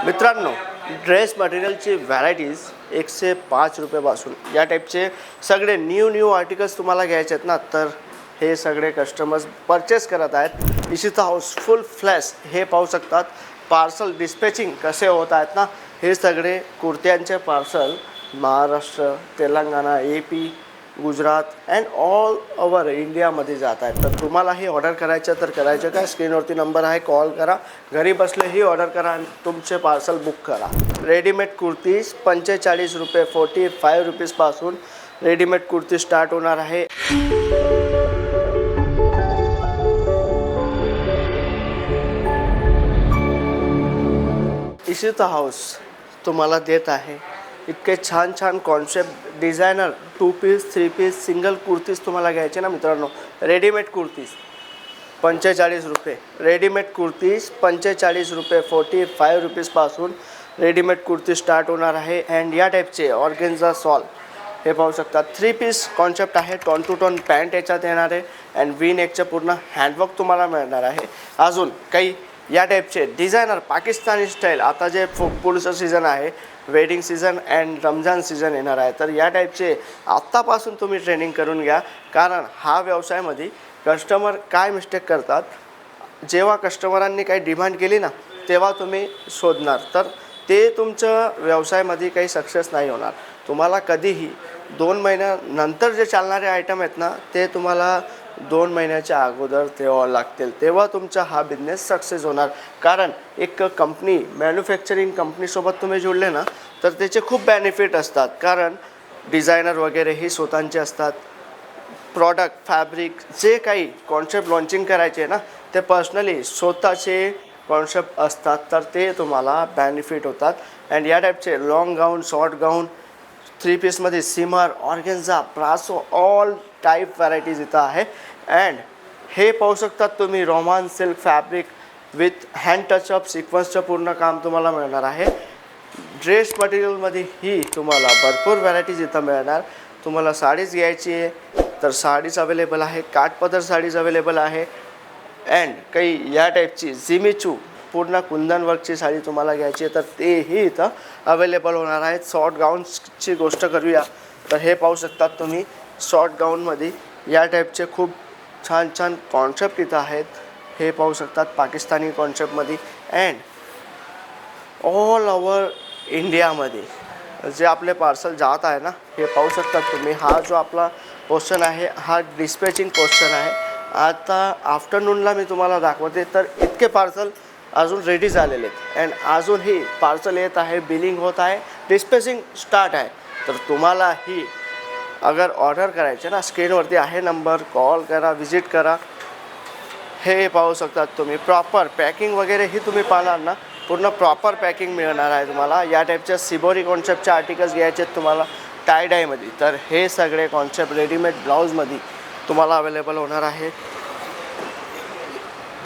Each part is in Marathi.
मित्रांनो, ड्रेस मटेरियलची व्हरायटीज 105 रुपयापासून या टाईपचे सगळे न्यू आर्टिकल्स तुम्हाला घ्यायचे आहेत ना, तर हे सगळे कस्टमर्स परचेस करत आहेत. इशिता हाऊस फुल फ्लॅश हे पाहू शकतात. पार्सल डिस्पॅचिंग कसे होत आहेत ना, हे सगळे कुर्त्यांचे parcel Maharashtra, Telangana, AP, Gujarat and all over इंडियामध्ये जात आहेत. तर तुम्हालाही ऑर्डर करायचं तर करायचं काय, स्क्रीनवरती नंबर आहे, कॉल करा. घरी बसलेही ऑर्डर करा आणि तुमचे पार्सल बुक करा. रेडीमेड कुर्तीज 45 रुपये 45 रुपीजपासून रेडीमेड कुर्ती स्टार्ट होणार आहे. इशिता हाऊस तुम्हाला देत आहे इतके छान concept designer 2 piece 3 piece single kurtis तुम्हाला घ्यायचे ना मित्रांनो. रेडीमेड कुर्तीज 45 रुपये, रेडीमेड कुर्तीज 45 रुपये 45 रुपीजपासून रेडीमेड कुर्ती स्टार्ट होणार आहे. अँड या टाईपचे ऑर्गेन्झा सॉल हे पाहू शकता. 3 पीस कॉन्सेप्ट आहे. टॉन टू टॉन पॅन्ट याच्यात येणार आहे अँड वी नेकचं पूर्ण हँडवर्क तुम्हाला मिळणार आहे. अजून काही या टाईपचे डिझायनर पाकिस्तानी स्टाईल, आता जे पुढचं सीझन आहे, wedding season and Ramzan season येणार आहे, तर या टाईपचे आत्तापासून तुम्ही ट्रेनिंग करून घ्या. कारण हा व्यवसायामध्ये कस्टमर काय मिस्टेक करतात, जेव्हा कस्टमरांनी काही डिमांड केली ना तेव्हा तुम्ही शोधणार, तर ते तुमच्या व्यवसायामध्ये काही सक्सेस नाही होणार. तुम्हाला कधीही 2 महिन्यानंतर जे चालणारे आयटम आहेत ना, ते तुम्हाला 2 महिन्याच्या अगोदर तेव्हा लागतील, तेव्हा तुमचा हा बिझनेस सक्सेस होणार. कारण एक कंपनी, मॅन्युफॅक्चरिंग कंपनीसोबत तुम्ही जोडले ना, तर त्याचे खूप बेनिफिट असतात. कारण डिझायनर वगैरे ही स्वतःचे असतात. प्रॉडक्ट, फॅब्रिक, जे काही कॉन्सेप्ट लॉन्चिंग करायचे ना, ते पर्सनली स्वतःचे कॉन्सेप्ट असतात, तर ते तुम्हाला बेनिफिट होतात. अँड या टाईपचे लॉंग गाऊन, शॉर्ट गाऊन, 3 पीसमध्ये सिमर, ऑर्गेन्झा, ब्रासो, ऑल टाईप व्हरायटीज इथं आहे. अँड हे पाहू शकतात तुम्ही roman silk fabric with hand touch up सिक्वन्सचं पूर्ण काम तुम्हाला मिळणार आहे. ड्रेस मटेरियलमध्ये ही तुम्हाला भरपूर व्हरायटीज इथं मिळणार. तुम्हाला साडीज घ्यायची आहे तर साडीज अवेलेबल आहे, काठपदर साडीज अवेलेबल आहे. अँड काही या टाईपची जिमिचू पूर्ण कुंदन वर्कची साडी तुम्हाला घ्यायची आहे, तर तेही इथं अवेलेबल होणार आहेत. शॉर्ट गाऊन्सची गोष्ट करूया तर हे पाहू शकतात तुम्ही. शॉर्ट गाऊनमध्ये या टाईपचे खूप छान कॉन्सेप्ट इथं आहेत. हे पाहू शकतात पाकिस्तानी कॉन्सेप्टमध्ये. अँड ऑल ओव्हर इंडियामध्ये जे आपले पार्सल जात आहे ना, हे पाहू शकतात तुम्ही. हा जो आपला पोर्शन आहे हा डिस्पॅचिंग पोर्शन आहे. आता आफ्टरनूनला मी तुम्हाला दाखवते, तर इतके पार्सल अजून रेडी झालेले आहेत अँड अजूनही पार्सल येत आहे, बिलिंग होत आहे, डिस्पॅचिंग स्टार्ट आहे. तर तुम्हालाही अगर ऑर्डर करायचे ना, स्क्रीनवरती आहे नंबर, कॉल करा, विजिट करा. हे पाहू शकतात तुम्ही. प्रॉपर पॅकिंग वगैरे ही तुम्ही पाहणार ना, पूर्ण प्रॉपर पॅकिंग मिळणार आहे तुम्हाला. या टाईपच्या सिबोरी कॉन्सेप्टचे आर्टिकल्स घ्यायचे आहेत तुम्हाला टाय डायमध्ये, तर हे सगळे कॉन्सेप्ट रेडीमेड ब्लाऊजमध्ये तुम्हाला अवेलेबल होणार आहे.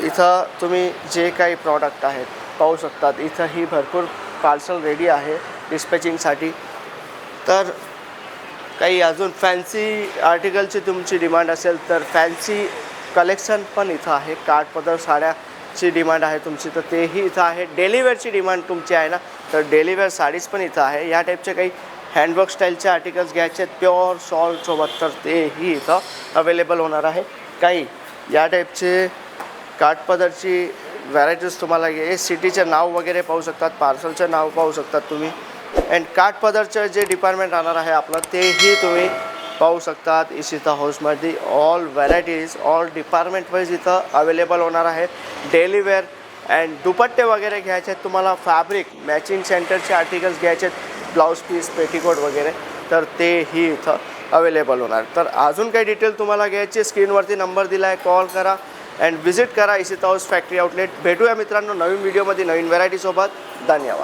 इथं तुम्ही जे काही प्रॉडक्ट आहेत पाहू शकतात. इथंही भरपूर पार्सल रेडी आहे डिस्पॅचिंगसाठी. तर काही अजून फॅन्सी आर्टिकलची तुमची डिमांड असेल तर फॅन्सी कलेक्शन पण इथं आहे. काठपदर साड्याची डिमांड आहे तुमची, तर तेही इथं आहे. डेलीवेअरची डिमांड तुमची आहे ना, तर डेलीवेअर साडीज पण इथं आहे. या टाईपचे काही हँडवर्क स्टाईलचे आर्टिकल्स घ्यायचे आहेत प्युअर शॉलसोबत, तर तेही इथं अवेलेबल होणार आहे. काही या टाईपचे काठपदरची व्हरायटीज तुम्हाला सिटीचे नाव वगैरे पाहू शकतात, पार्सलचं नाव पाहू शकतात तुम्ही. अँड काठपदरचं जे डिपार्टमेंट राहणार आहे आपलं, तेही तुम्ही पाहू शकतात. इशिता हाऊसमध्ये all varieties, all department wise इथं अवेलेबल होणार आहे. डेलीवेअर अँड दुपट्टे वगैरे घ्यायचे आहेत तुम्हाला, फॅब्रिक मॅचिंग सेंटरचे आर्टिकल्स घ्यायचे आहेत, ब्लाऊज पीस, पेटीकोट वगैरे, तर तेही इथं अवेलेबल होणार. तर अजून काही डिटेल तुम्हाला घ्यायची, स्क्रीनवरती नंबर दिला आहे, कॉल करा अँड विजिट करा इशिता हाऊस फॅक्टरी आउटलेट. भेटूया मित्रांनो नवीन व्हिडिओमध्ये नवीन व्हरायटीसोबत. धन्यवाद.